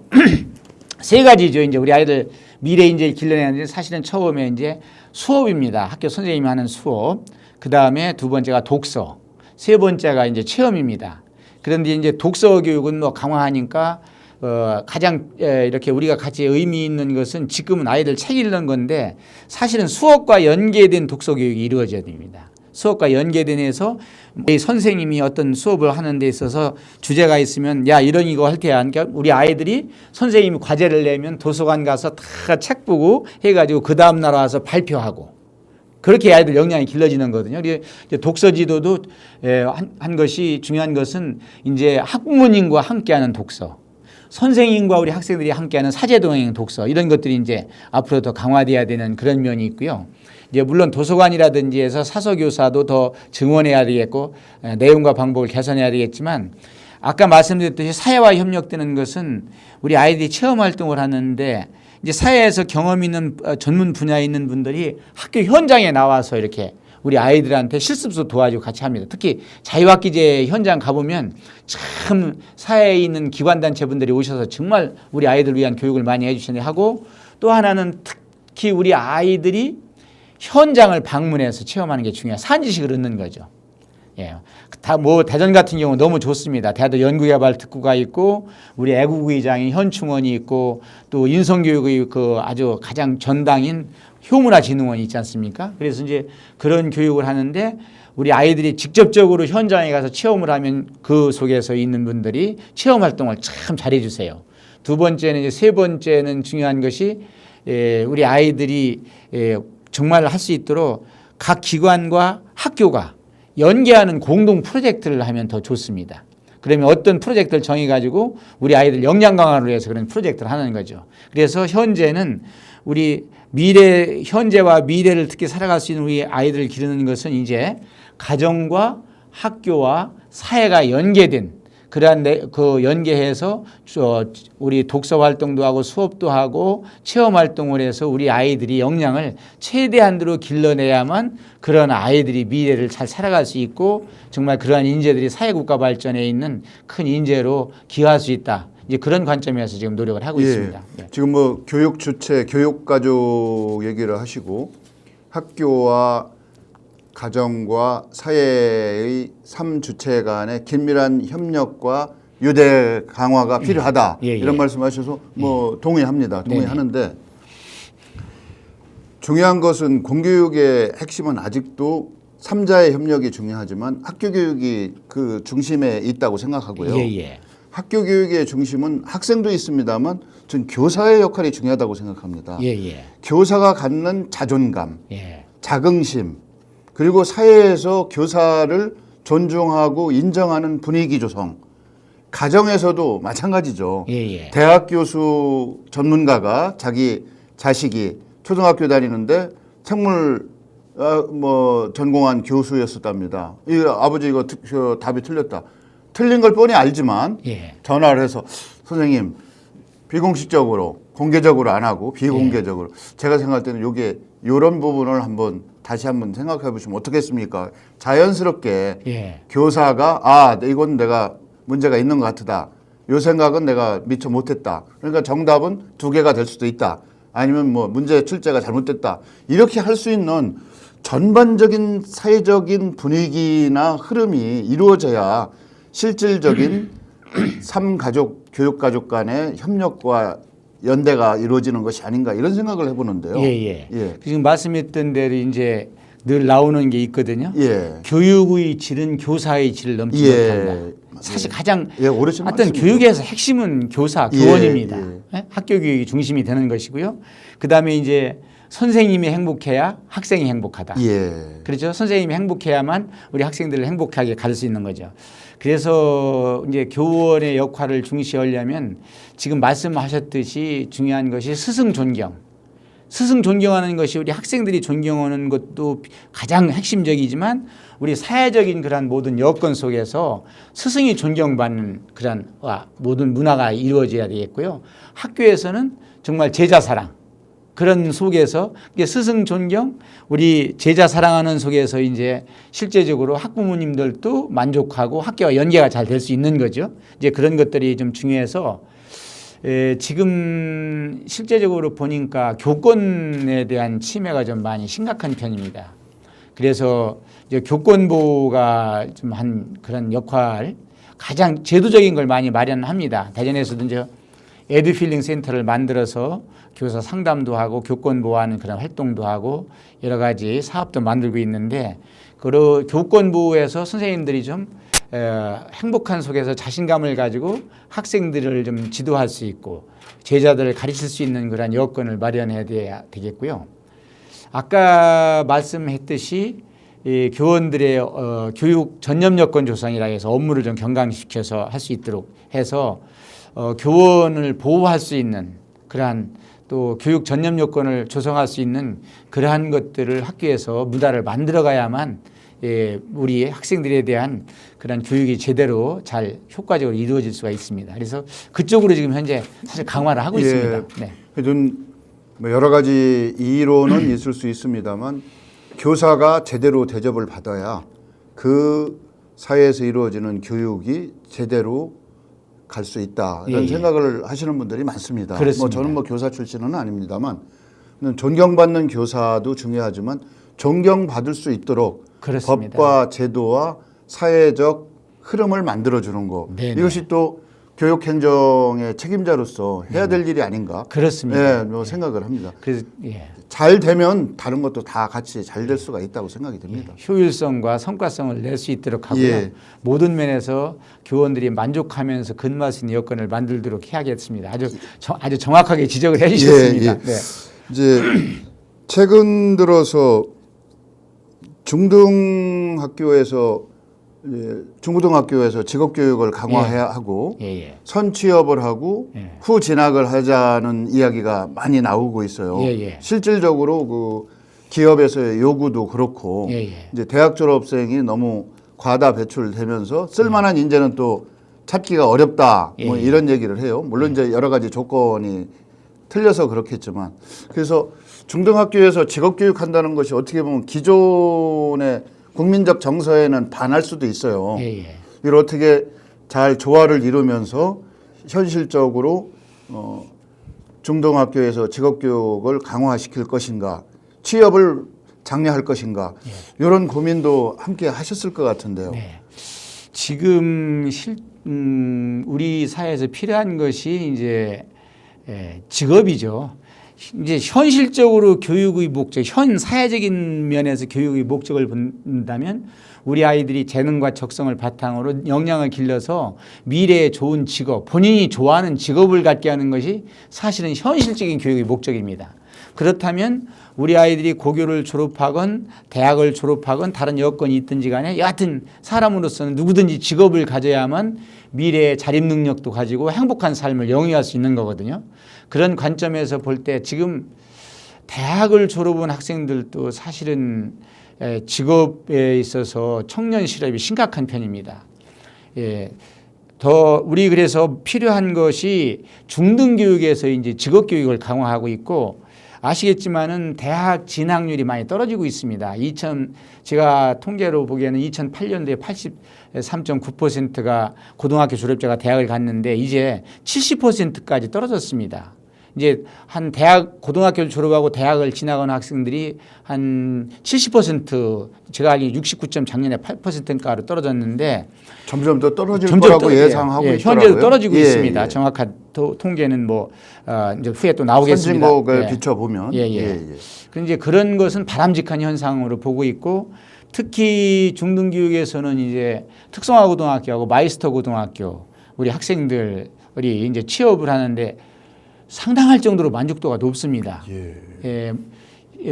세 가지죠. 이제 우리 아이들 미래 인재를 길러내는데 사실은 처음에 이제 수업입니다. 학교 선생님이 하는 수업. 그 다음에 두 번째가 독서. 세 번째가 이제 체험입니다. 그런데 이제 독서 교육은 뭐 강화하니까 가장 이렇게 우리가 같이 의미 있는 것은 지금은 아이들 책 읽는 건데 사실은 수업과 연계된 독서 교육이 이루어져야 됩니다. 수업과 연계된 해서 선생님이 어떤 수업을 하는 데 있어서 주제가 있으면 야 이런 이거 할 때야. 그러니까 우리 아이들이 선생님이 과제를 내면 도서관 가서 다 책 보고 해가지고 그 다음 날 와서 발표하고 그렇게 아이들 역량이 길러지는 거거든요. 독서 지도도 한 것이 중요한 것은 이제 학부모님과 함께하는 독서. 선생님과 우리 학생들이 함께하는 사제동행 독서 이런 것들이 이제 앞으로 더 강화돼야 되는 그런 면이 있고요. 이제 물론 도서관이라든지 해서 사서교사도 더 증원해야 되겠고 내용과 방법을 개선해야 되겠지만 아까 말씀드렸듯이 사회와 협력되는 것은 우리 아이들이 체험 활동을 하는데 이제 사회에서 경험 있는 전문 분야에 있는 분들이 학교 현장에 나와서 이렇게 우리 아이들한테 실습도 도와주고 같이 합니다. 특히 자유학기제 현장 가보면 참 사회에 있는 기관단체분들이 오셔서 정말 우리 아이들 위한 교육을 많이 해주시는데 하고 또 하나는 특히 우리 아이들이 현장을 방문해서 체험하는 게 중요해요. 산지식을 얻는 거죠. 예. 다 뭐 대전 같은 경우 너무 좋습니다. 대도 연구개발 특구가 있고 우리 애국의장인 현충원이 있고 또 인성교육의 그 아주 가장 전당인 효문화진흥원이 있지 않습니까? 그래서 이제 그런 교육을 하는데 우리 아이들이 직접적으로 현장에 가서 체험을 하면 그 속에서 있는 분들이 체험 활동을 참 잘해 주세요. 두 번째는 이제 세 번째는 중요한 것이 우리 아이들이 정말 할 수 있도록 각 기관과 학교가 연계하는 공동 프로젝트를 하면 더 좋습니다. 그러면 어떤 프로젝트를 정해가지고 우리 아이들 역량 강화를 위해서 그런 프로젝트를 하는 거죠. 그래서 현재는 우리 현재와 미래를 특히 살아갈 수 있는 우리 아이들을 기르는 것은 이제 가정과 학교와 사회가 연계된 그러한 그 연계해서 우리 독서 활동도 하고 수업도 하고 체험 활동을 해서 우리 아이들이 역량을 최대한으로 길러내야만 그런 아이들이 미래를 잘 살아갈 수 있고 정말 그러한 인재들이 사회국가 발전에 있는 큰 인재로 기여할 수 있다. 이제 그런 관점에서 지금 노력을 하고 있습니다. 네. 지금 뭐 교육 주체, 교육 가족 얘기를 하시고 학교와 가정과 사회의 3주체 간의 긴밀한 협력과 유대 강화가 필요하다. 이런 말씀하셔서 뭐 동의합니다. 동의하는데 중요한 것은 공교육의 핵심은 아직도 3자의 협력이 중요하지만 학교 교육이 그 중심에 있다고 생각하고요. 학교 교육의 중심은 학생도 있습니다만 전 교사의 역할이 중요하다고 생각합니다. 교사가 갖는 자존감, 자긍심, 그리고 사회에서 교사를 존중하고 인정하는 분위기 조성. 가정에서도 마찬가지죠. 대학 교수 전문가가 자기 자식이 초등학교 다니는데 생물 뭐 전공한 교수였었답니다. 이 아버지 이거 답이 틀렸다. 틀린 걸 뻔히 알지만 전화를 해서 선생님 비공식적으로 공개적으로 안 하고 비공개적으로 제가 생각할 때는 이게 이런 부분을 다시 한번 생각해 보시면 어떻겠습니까? 자연스럽게 교사가 이건 내가 문제가 있는 것 같다. 이 생각은 내가 미처 못했다. 그러니까 정답은 2개가 될 수도 있다. 아니면 뭐 문제 출제가 잘못됐다. 이렇게 할 수 있는 전반적인 사회적인 분위기나 흐름이 이루어져야 실질적인 3가족, 교육가족 간의 협력과 연대가 이루어지는 것이 아닌가 이런 생각을 해보는데요. 지금 말씀했던 대로 이제 늘 나오는 게 있거든요. 교육의 질은 교사의 질을 넘지 못한다. 사실 가장 어떤 교육에서 핵심은 교사, 교원입니다. 학교 교육이 중심이 되는 것이고요. 그 다음에 이제 선생님이 행복해야 학생이 행복하다. 그렇죠. 선생님이 행복해야만 우리 학생들을 행복하게 가를 수 있는 거죠. 그래서 이제 교원의 역할을 중시하려면 지금 말씀하셨듯이 중요한 것이 스승 존경. 스승 존경하는 것이 우리 학생들이 존경하는 것도 가장 핵심적이지만 우리 사회적인 그런 모든 여건 속에서 스승이 존경받는 그런 모든 문화가 이루어져야 되겠고요. 학교에서는 정말 제자 사랑. 그런 속에서 스승 존경, 우리 제자 사랑하는 속에서 이제 실제적으로 학부모님들도 만족하고 학교와 연계가 잘 될 수 있는 거죠. 이제 그런 것들이 좀 중요해서 지금 실제적으로 보니까 교권에 대한 침해가 좀 많이 심각한 편입니다. 그래서 이제 교권부가 좀 한 그런 역할, 가장 제도적인 걸 많이 마련합니다. 대전에서도 이제 에듀필링 센터를 만들어서 교사 상담도 하고 교권 보호하는 그런 활동도 하고 여러 가지 사업도 만들고 있는데 그 교권부에서 선생님들이 좀 행복한 속에서 자신감을 가지고 학생들을 좀 지도할 수 있고 제자들을 가르칠 수 있는 그런 여건을 마련해야 되겠고요. 아까 말씀했듯이 이 교원들의 교육 전념 여건 조성이라 해서 업무를 좀 경강시켜서 할 수 있도록 해서 교원을 보호할 수 있는 그러한 또 교육 전념 요건을 조성할 수 있는 그러한 것들을 학교에서 문화를 만들어 가야만 우리 학생들에 대한 그런 교육이 제대로 잘 효과적으로 이루어질 수가 있습니다. 그래서 그쪽으로 지금 현재 사실 강화를 하고 있습니다. 하여튼 여러 가지 이론은 있을 수 있습니다만 교사가 제대로 대접을 받아야 그 사회에서 이루어지는 교육이 제대로 갈 수 있다 이런 생각을 하시는 분들이 많습니다. 뭐 저는 뭐 교사 출신은 아닙니다만 존경받는 교사도 중요하지만 존경받을 수 있도록 법과 제도와 사회적 흐름을 만들어주는 거 이것이 또 교육행정의 책임자로서 해야 될 일이 아닌가 뭐 생각을 합니다. 그래서 잘 되면 다른 것도 다 같이 잘 될 수가 있다고 생각이 듭니다. 효율성과 성과성을 낼 수 있도록 하고요. 모든 면에서 교원들이 만족하면서 근무할 수 있는 여건을 만들도록 해야겠습니다. 아주 정확하게 지적을 해 주셨습니다. 이제 최근 들어서 중등학교에서 중고등학교에서 직업교육을 강화해야 하고 선취업을 하고 후 진학을 하자는 이야기가 많이 나오고 있어요. 실질적으로 그 기업에서의 요구도 그렇고 이제 대학 졸업생이 너무 과다 배출되면서 쓸만한 인재는 또 찾기가 어렵다. 뭐 예. 이런 얘기를 해요. 물론 이제 여러 가지 조건이 틀려서 그렇겠지만 그래서 중등학교에서 직업교육한다는 것이 어떻게 보면 기존의 국민적 정서에는 반할 수도 있어요. 예, 예. 이걸 어떻게 잘 조화를 이루면서 현실적으로 중등학교에서 직업교육을 강화시킬 것인가, 취업을 장려할 것인가 이런 고민도 함께 하셨을 것 같은데요. 네. 지금 우리 사회에서 필요한 것이 이제 직업이죠. 이제 현실적으로 교육의 목적, 현 사회적인 면에서 교육의 목적을 본다면 우리 아이들이 재능과 적성을 바탕으로 역량을 길러서 미래에 좋은 직업, 본인이 좋아하는 직업을 갖게 하는 것이 사실은 현실적인 교육의 목적입니다. 그렇다면 우리 아이들이 고교를 졸업하건 대학을 졸업하건 다른 여건이 있든지 간에 여하튼 사람으로서는 누구든지 직업을 가져야만 미래의 자립 능력도 가지고 행복한 삶을 영위할 수 있는 거거든요. 그런 관점에서 볼 때 지금 대학을 졸업한 학생들도 사실은 직업에 있어서 청년 실업이 심각한 편입니다. 우리 그래서 필요한 것이 중등교육에서 이제 직업교육을 강화하고 있고 아시겠지만은 대학 진학률이 많이 떨어지고 있습니다. 제가 통계로 보기에는 2008년도에 83.9%가 고등학교 졸업자가 대학을 갔는데 이제 70%까지 떨어졌습니다. 이제 한 고등학교를 졸업하고 대학을 진학하는 학생들이 한 70%, 제가 알기로 69점 작년에 8%가로 떨어졌는데 점점 더 떨어질 거라고 예상하고 있더라고요. 현재도 떨어지고 있습니다. 정확한 통계는 이제 후에 또 나오겠습니다. 선진국을 비춰보면. 그런데 그런 것은 바람직한 현상으로 보고 있고 특히 중등교육에서는 이제 특성화고등학교하고 마이스터 고등학교 우리 학생들이 이제 취업을 하는데 상당할 정도로 만족도가 높습니다.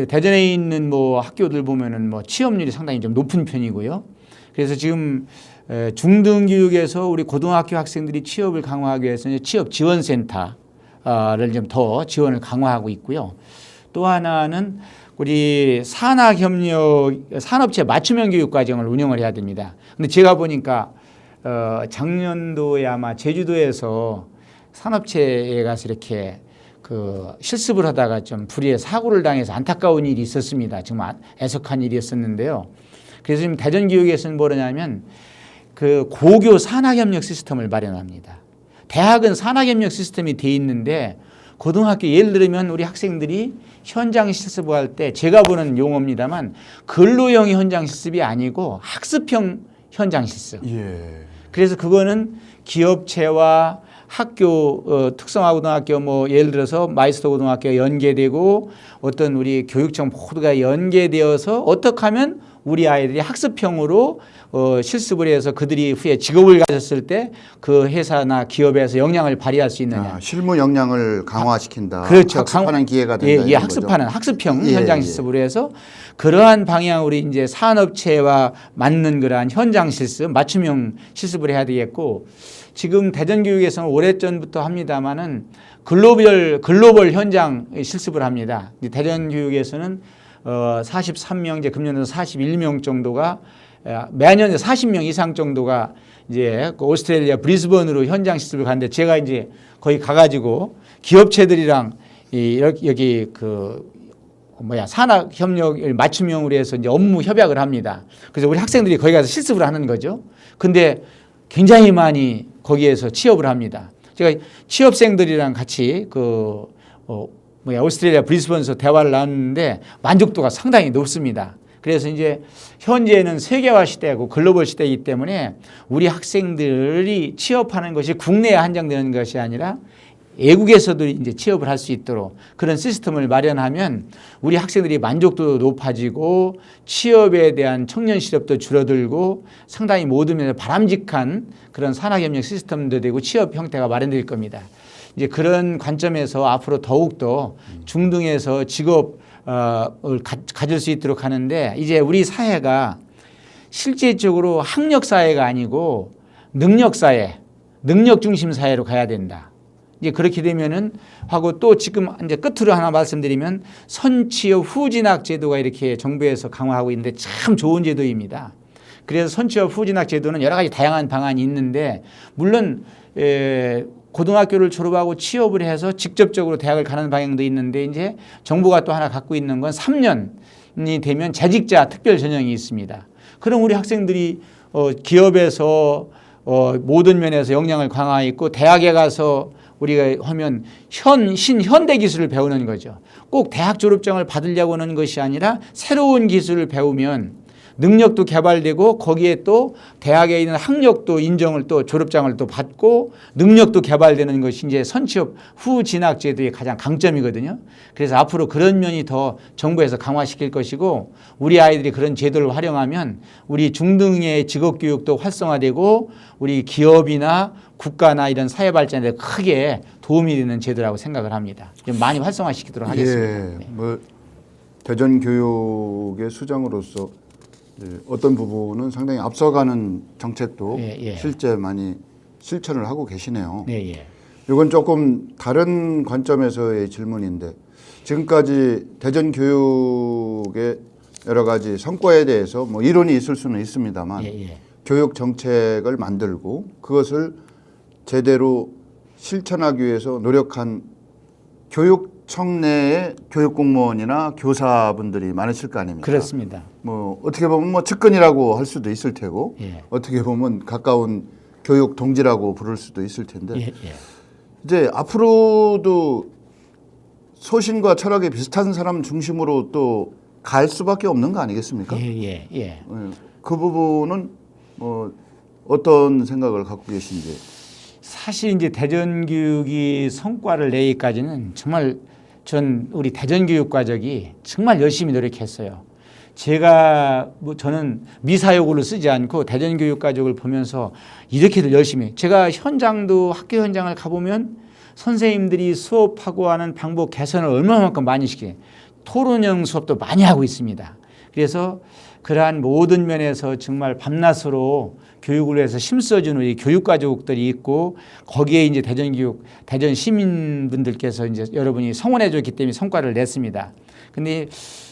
대전에 있는 학교들 보면은 취업률이 상당히 좀 높은 편이고요. 그래서 지금 중등교육에서 우리 고등학교 학생들이 취업을 강화하기 위해서 취업 지원센터를 좀 더 지원을 강화하고 있고요. 또 하나는 우리 산업체 맞춤형 교육 과정을 운영을 해야 됩니다. 근데 제가 보니까 작년도에 아마 제주도에서 산업체에 가서 이렇게 실습을 하다가 좀 불의의 사고를 당해서 안타까운 일이 있었습니다. 정말 애석한 일이었었는데요. 그래서 지금 대전교육에서는 뭐냐면 고교 산학협력 시스템을 마련합니다. 대학은 산학협력 시스템이 돼 있는데 고등학교 예를 들면 우리 학생들이 현장 실습을 할 때 제가 보는 용어입니다만 근로형 현장 실습이 아니고 학습형 현장 실습. 그래서 그거는 기업체와 학교 특성화고등학교 예를 들어서 마이스터 고등학교가 연계되고 어떤 우리 교육청 모두가 연계되어서 어떻게 하면 우리 아이들이 학습형으로 실습을 해서 그들이 후에 직업을 가졌을 때 그 회사나 기업에서 역량을 발휘할 수 있느냐. 실무 역량을 강화시킨다. 그렇죠. 학습하는 기회가 된다. 학습하는 학습형 현장 실습으로 해서 그러한 방향으로 이제 산업체와 맞는 그러한 현장 실습, 맞춤형 실습을 해야 되겠고 지금 대전교육에서는 오래전부터 합니다마는 글로벌 현장 실습을 합니다. 대전교육에서는 43명, 이제 금년도 41명 정도가 매년 40명 이상 정도가 이제 오스트레일리아 브리즈번으로 현장 실습을 가는데 제가 이제 거기 가가지고 기업체들이랑 여기 산학 협력을 맞춤형으로 해서 이제 업무 협약을 합니다. 그래서 우리 학생들이 거기 가서 실습을 하는 거죠. 근데 굉장히 많이 거기에서 취업을 합니다. 제가 취업생들이랑 같이 오스트레일리아 브리즈번에서 대화를 나눴는데 만족도가 상당히 높습니다. 그래서 이제 현재는 세계화 시대고 글로벌 시대이기 때문에 우리 학생들이 취업하는 것이 국내에 한정되는 것이 아니라 외국에서도 이제 취업을 할 수 있도록 그런 시스템을 마련하면 우리 학생들이 만족도도 높아지고 취업에 대한 청년 실업도 줄어들고 상당히 모든 면에서 바람직한 그런 산학협력 시스템도 되고 취업 형태가 마련될 겁니다. 이제 그런 관점에서 앞으로 더욱더 중등에서 직업을 가질 수 있도록 하는데 이제 우리 사회가 실질적으로 학력 사회가 아니고 능력 사회, 능력 중심 사회로 가야 된다. 이제 그렇게 되면은 하고 또 지금 이제 끝으로 하나 말씀드리면 선취업 후진학 제도가 이렇게 정부에서 강화하고 있는데 참 좋은 제도입니다. 그래서 선취업 후진학 제도는 여러 가지 다양한 방안이 있는데 물론 고등학교를 졸업하고 취업을 해서 직접적으로 대학을 가는 방향도 있는데 이제 정부가 또 하나 갖고 있는 건 3년이 되면 재직자 특별 전형이 있습니다. 그럼 우리 학생들이 기업에서 모든 면에서 역량을 강화했고 대학에 가서 우리가 하면 신현대 기술을 배우는 거죠. 꼭 대학 졸업장을 받으려고 하는 것이 아니라 새로운 기술을 배우면 능력도 개발되고 거기에 또 대학에 있는 학력도 인정을 또 졸업장을 또 받고 능력도 개발되는 것이 이제 선취업 후 진학 제도의 가장 강점이거든요. 그래서 앞으로 그런 면이 더 정부에서 강화시킬 것이고 우리 아이들이 그런 제도를 활용하면 우리 중등의 직업 교육도 활성화되고 우리 기업이나 국가나 이런 사회 발전에 크게 도움이 되는 제도라고 생각을 합니다. 좀 많이 활성화시키도록 하겠습니다. 예, 뭐 대전 교육의 수장으로서 어떤 부분은 상당히 앞서가는 정책도 실제 많이 실천을 하고 계시네요. 이건 조금 다른 관점에서의 질문인데 지금까지 대전 교육의 여러 가지 성과에 대해서 뭐 이론이 있을 수는 있습니다만 교육 정책을 만들고 그것을 제대로 실천하기 위해서 노력한 교육청 내의 교육공무원이나 교사분들이 많으실 거 아닙니까? 그렇습니다. 뭐 어떻게 보면 뭐 측근이라고 할 수도 있을 테고 어떻게 보면 가까운 교육 동지라고 부를 수도 있을 텐데 이제 앞으로도 소신과 철학이 비슷한 사람 중심으로 또 갈 수밖에 없는 거 아니겠습니까? 그 부분은 뭐 어떤 생각을 갖고 계신지. 사실 이제 대전 교육이 성과를 내기까지는 정말 우리 대전 교육 가족이 정말 열심히 노력했어요. 저는 미사여구를 쓰지 않고 대전 교육 가족을 보면서 이렇게도 열심히 제가 학교 현장을 가보면 선생님들이 수업하고 하는 방법 개선을 얼마만큼 많이 시키는 토론형 수업도 많이 하고 있습니다. 그래서 그러한 모든 면에서 정말 밤낮으로 교육을 위해서 힘써준 우리 교육가족들이 있고 거기에 이제 대전 시민분들께서 이제 여러분이 성원해 줬기 때문에 성과를 냈습니다. 근데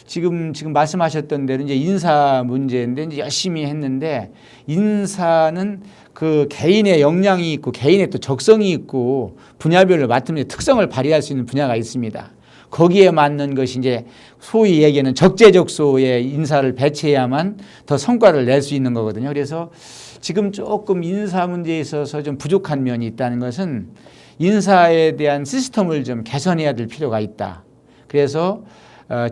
지금 말씀하셨던 대로 이제 인사 문제인데 이제 열심히 했는데 인사는 그 개인의 역량이 있고 개인의 또 적성이 있고 분야별로 맡으면 특성을 발휘할 수 있는 분야가 있습니다. 거기에 맞는 것이 이제 소위 얘기하는 적재적소의 인사를 배치해야만 더 성과를 낼 수 있는 거거든요. 그래서 지금 조금 인사 문제에 있어서 좀 부족한 면이 있다는 것은 인사에 대한 시스템을 좀 개선해야 될 필요가 있다. 그래서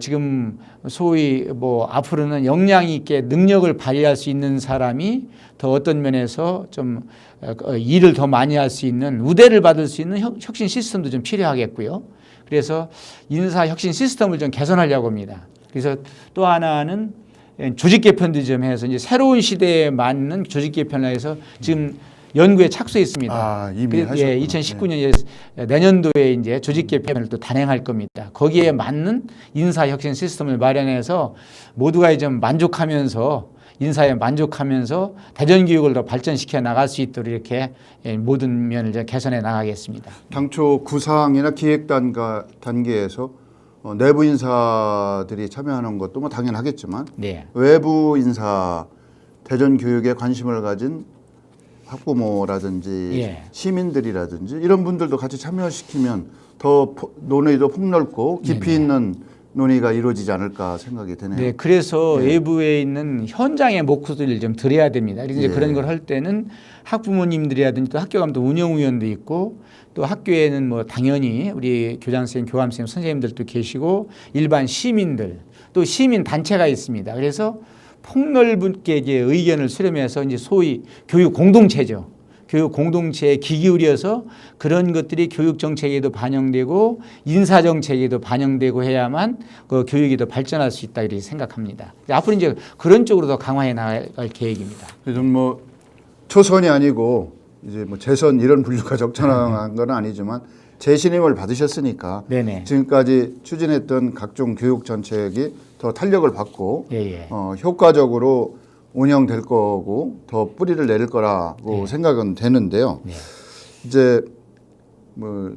지금 소위 뭐 앞으로는 역량 있게 능력을 발휘할 수 있는 사람이 더 어떤 면에서 좀 일을 더 많이 할 수 있는 우대를 받을 수 있는 혁신 시스템도 좀 필요하겠고요. 그래서 인사 혁신 시스템을 좀 개선하려고 합니다. 그래서 또 하나는 조직 개편도 좀 해서 이제 새로운 시대에 맞는 조직 개편을 해서 지금 연구에 착수했습니다. 이미 하셨구나. 2019년 내년도에 이제 조직 개편을 또 단행할 겁니다. 거기에 맞는 인사 혁신 시스템을 마련해서 모두가 좀 만족하면서 인사에 만족하면서 대전 교육을 더 발전시켜 나갈 수 있도록 이렇게 모든 면을 개선해 나가겠습니다. 당초 구상이나 기획 단계에서 내부 인사들이 참여하는 것도 뭐 당연하겠지만 외부 인사 대전 교육에 관심을 가진 학부모라든지 시민들이라든지 이런 분들도 같이 참여시키면 더 논의도 폭넓고 깊이 있는 논의가 이루어지지 않을까 생각이 되네요. 네, 그래서 외부에 있는 현장의 목소리를 좀 들어야 됩니다. 그래서 그런 걸 할 때는 학부모님들이라든지 또 학교 감독 운영위원도 있고 또 학교에는 뭐 당연히 우리 교장선생님, 교감선생님, 선생님들도 계시고 일반 시민들 또 시민 단체가 있습니다. 그래서 폭넓게 이제 의견을 수렴해서 이제 소위 교육 공동체죠. 교육 생활에 귀 기울여서 그런 것들이 교육 정책에도 반영되고 인사 정책에도 반영되고 해야만 그 교육이 더 발전할 수 있다 이렇게 생각합니다. 앞으로 이제 그런 쪽으로 더 강화해 나갈 계획입니다. 요즘 뭐 초선이 아니고 이제 뭐 재선 이런 분류가 적절한 건 아니지만 재신임을 받으셨으니까 지금까지 추진했던 각종 교육 정책이 더 탄력을 받고 효과적으로 운영될 거고 더 뿌리를 내릴 거라고 생각은 되는데요. 이제 뭐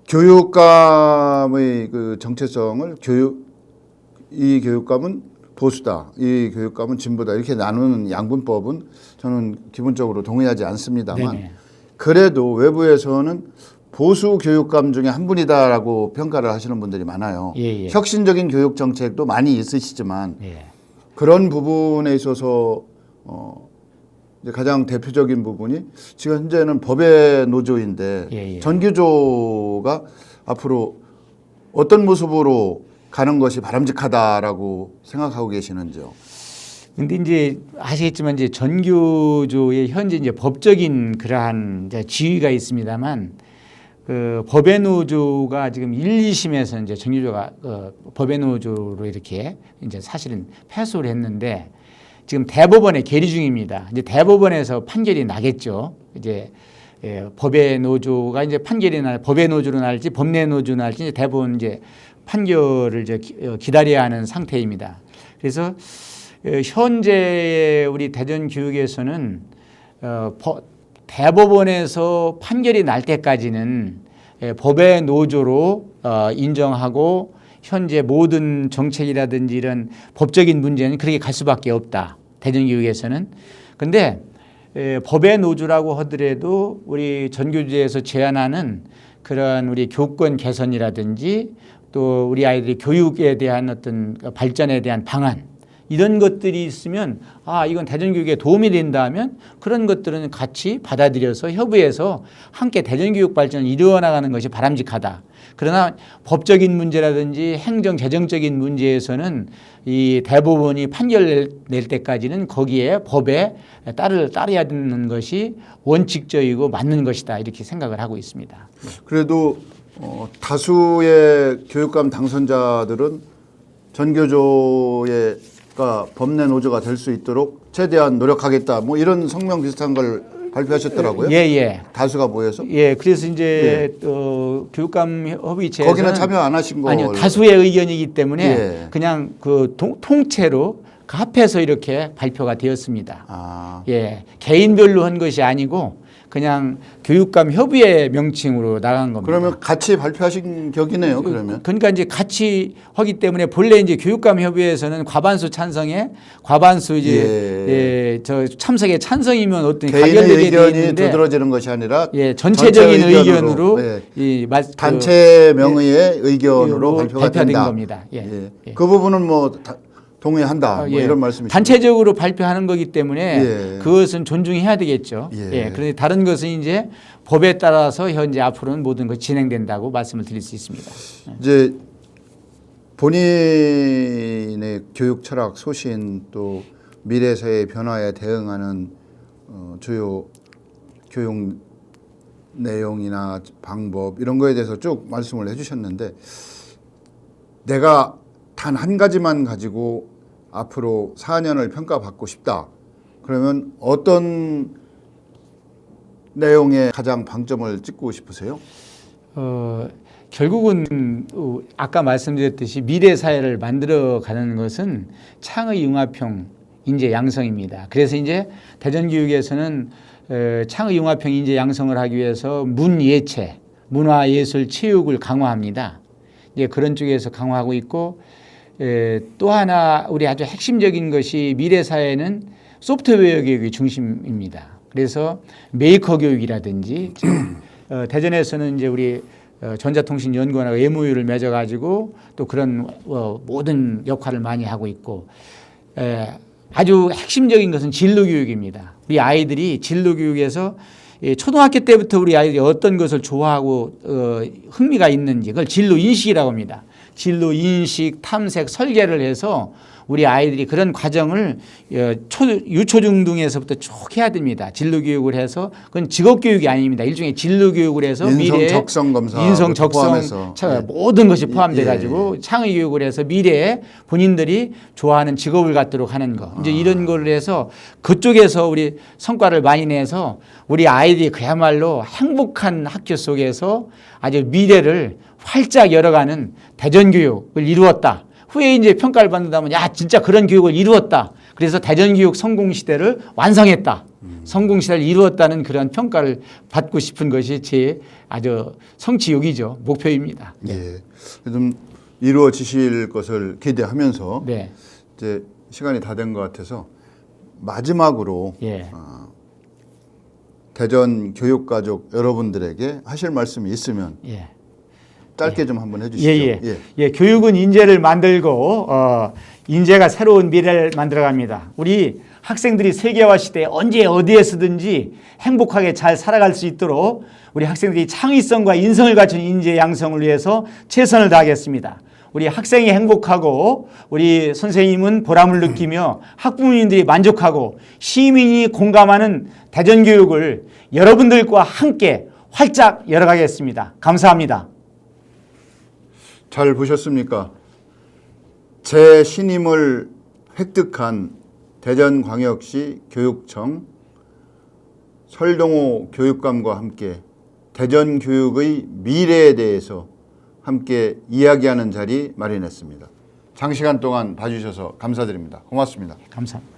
교육감의 그 정체성을 이 교육감은 보수다, 이 교육감은 진보다 이렇게 나누는 양분법은 저는 기본적으로 동의하지 않습니다만 네네. 그래도 외부에서는 보수 교육감 중에 한 분이다라고 평가를 하시는 분들이 많아요. 예. 혁신적인 교육 정책도 많이 있으시지만 예. 그런 부분에 있어서 이제 가장 대표적인 부분이 지금 현재는 법의 노조인데 예. 전교조가 앞으로 어떤 모습으로 가는 것이 바람직하다라고 생각하고 계시는지요? 근데 이제 아시겠지만 이제 전교조의 현재 이제 법적인 그러한 이제 지위가 있습니다만 그 법의 노조가 지금 1, 2심에서 이제 전교조가 법의 노조로 이렇게 이제 사실은 패소를 했는데 지금 대법원에 계류 중입니다. 이제 대법원에서 판결이 나겠죠. 이제 법의 노조가 이제 판결이 날 법의 노조로 날지 법내 노조로 날지 이제 대법원 이제 판결을 이제 기다려야 하는 상태입니다. 그래서 현재 우리 대전교육에서는 대법원에서 판결이 날 때까지는 법의 노조로 인정하고 현재 모든 정책이라든지 이런 법적인 문제는 그렇게 갈 수밖에 없다. 대전교육에서는. 그런데 법의 노조라고 하더라도 우리 전교조에서 제안하는 그런 우리 교권 개선이라든지 또 우리 아이들의 교육에 대한 어떤 발전에 대한 방안 이런 것들이 있으면 이건 대전교육에 도움이 된다 하면 그런 것들은 같이 받아들여서 협의해서 함께 대전교육 발전을 이루어나가는 것이 바람직하다. 그러나 법적인 문제라든지 행정 재정적인 문제에서는 이 대법원이 판결 낼 때까지는 거기에 법에 따라야 되는 것이 원칙적이고 맞는 것이다. 이렇게 생각을 하고 있습니다. 그래도 다수의 교육감 당선자들은 전교조가 법내 노조가 될 수 있도록 최대한 노력하겠다. 뭐 이런 성명 비슷한 걸 발표하셨더라고요. 예. 다수가 모여서. 예, 그래서 이제 교육감 협의체에서는 거기는 참여 안 하신 거 아니요, 다수의 의견이기 때문에 예. 그냥 그 통째로 합해서 이렇게 발표가 되었습니다. 예, 개인별로 한 것이 아니고 그냥 교육감 협의회 명칭으로 나간 겁니다. 그러면 같이 발표하신 격이네요. 그러면. 그러니까 이제 같이 하기 때문에 본래 이제 교육감 협의회에서는 과반수 찬성에 과반수 이제 저 참석에 찬성이면 어떤 개인의 가결되게 의견이 있는데 두드러지는 것이 아니라 전체적인 의견으로 단체 명의의 의견으로 발표가 발표된 된다. 겁니다. 그 부분은 뭐 동의한다. 뭐 이런 말씀이시죠. 단체적으로 발표하는 거기 때문에 그것은 존중해야 되겠죠. 그런데 다른 것은 이제 법에 따라서 현재 앞으로는 모든 것이 진행된다고 말씀을 드릴 수 있습니다. 이제 본인의 교육 철학, 소신 또 미래 사회의 변화에 대응하는 주요 교육 내용이나 방법 이런 거에 대해서 쭉 말씀을 해주셨는데 내가 단 한 가지만 가지고 앞으로 4년을 평가받고 싶다. 그러면 어떤 내용에 가장 방점을 찍고 싶으세요? 결국은 아까 말씀드렸듯이 미래 사회를 만들어가는 것은 창의 융합형 인재 양성입니다. 그래서 이제 대전교육에서는 창의 융합형 인재 양성을 하기 위해서 문예체, 문화예술 체육을 강화합니다. 이제 그런 쪽에서 강화하고 있고 또 하나 우리 아주 핵심적인 것이 미래 사회는 소프트웨어 교육이 중심입니다. 그래서 메이커 교육이라든지 대전에서는 이제 우리 전자통신연구원하고 MOU를 맺어가지고 또 그런 모든 역할을 많이 하고 있고 아주 핵심적인 것은 진로교육입니다. 우리 아이들이 진로교육에서 초등학교 때부터 우리 아이들이 어떤 것을 좋아하고 흥미가 있는지 그걸 진로인식이라고 합니다. 진로인식, 탐색, 설계를 해서 우리 아이들이 그런 과정을 유초중등에서부터 쭉 해야 됩니다. 진로교육을 해서 그건 직업교육이 아닙니다. 일종의 진로교육을 해서 미래에 인성적성 검사, 인성적성 모든 것이 포함돼 가지고 창의교육을 해서 미래에 본인들이 좋아하는 직업을 갖도록 하는 거. 이제 이런 걸 해서 그쪽에서 우리 성과를 많이 내서 우리 아이들이 그야말로 행복한 학교 속에서 아주 미래를 활짝 열어가는 대전교육을 이루었다. 후에 이제 평가를 받는다면 야 진짜 그런 교육을 이루었다. 그래서 대전교육 성공시대를 완성했다. 성공시대를 이루었다는 그런 평가를 받고 싶은 것이 제 아주 성취욕이죠. 목표입니다. 좀 이루어지실 것을 기대하면서 이제 시간이 다 된 것 같아서 마지막으로 예. 대전 교육가족 여러분들에게 하실 말씀이 있으면 예. 짧게 좀 한번 해주시죠. 예. 교육은 인재를 만들고 인재가 새로운 미래를 만들어갑니다. 우리 학생들이 세계화 시대에 언제 어디에서든지 행복하게 잘 살아갈 수 있도록 우리 학생들이 창의성과 인성을 갖춘 인재 양성을 위해서 최선을 다하겠습니다. 우리 학생이 행복하고 우리 선생님은 보람을 느끼며 학부모님들이 만족하고 시민이 공감하는 대전교육을 여러분들과 함께 활짝 열어가겠습니다. 감사합니다. 잘 보셨습니까? 제 신임을 획득한 대전광역시 교육청 설동호 교육감과 함께 대전 교육의 미래에 대해서 함께 이야기하는 자리 마련했습니다. 장시간 동안 봐주셔서 감사드립니다. 고맙습니다. 감사합니다.